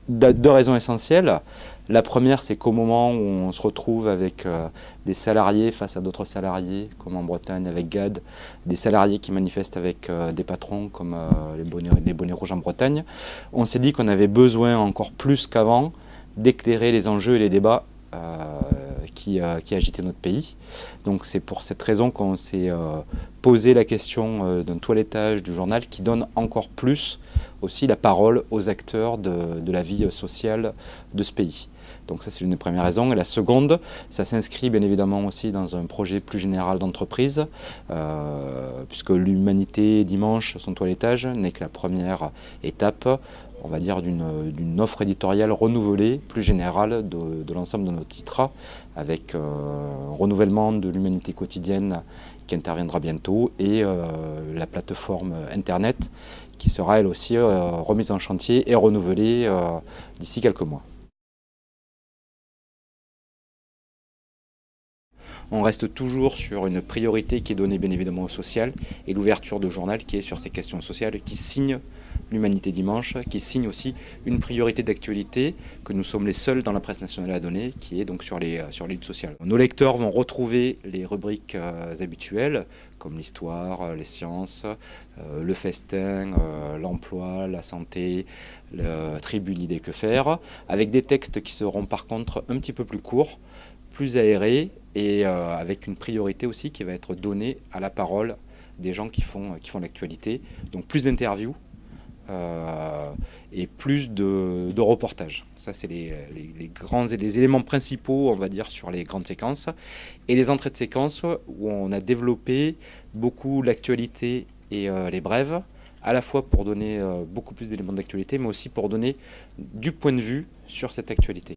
deux raisons essentielles. La première, c'est qu'au moment où on se retrouve avec des salariés face à d'autres salariés, comme en Bretagne avec GAD, des salariés qui manifestent avec des patrons comme les bonnets rouges en Bretagne, on s'est dit qu'on avait besoin encore plus qu'avant d'éclairer les enjeux et les débats qui agitaient notre pays. Donc c'est pour cette raison qu'on s'est posé la question d'un toilettage du journal qui donne encore plus aussi la parole aux acteurs de la vie sociale de ce pays. Donc ça, c'est une des premières raisons. Et la seconde, ça s'inscrit bien évidemment aussi dans un projet plus général d'entreprise, puisque l'Humanité Dimanche, son toilettage, n'est que la première étape, on va dire, d'une offre éditoriale renouvelée, plus générale de l'ensemble de nos titres, avec un renouvellement de l'Humanité quotidienne qui interviendra bientôt, et la plateforme Internet qui sera elle aussi remise en chantier et renouvelée d'ici quelques mois. On reste toujours sur une priorité qui est donnée bien évidemment au social et l'ouverture de journal qui est sur ces questions sociales, qui signe l'Humanité Dimanche, qui signe aussi une priorité d'actualité que nous sommes les seuls dans la presse nationale à donner, qui est donc sur les luttes sociales. Nos lecteurs vont retrouver les rubriques habituelles, comme l'histoire, les sciences, le festin, l'emploi, la santé, la tribune idée que faire, avec des textes qui seront par contre un petit peu plus courts, plus aérés et avec une priorité aussi qui va être donnée à la parole des gens qui font l'actualité. Donc plus d'interviews et plus de reportages. Ça, c'est les éléments principaux, on va dire, sur les grandes séquences. Et les entrées de séquences où on a développé beaucoup l'actualité et les brèves, à la fois pour donner beaucoup plus d'éléments d'actualité, mais aussi pour donner du point de vue sur cette actualité.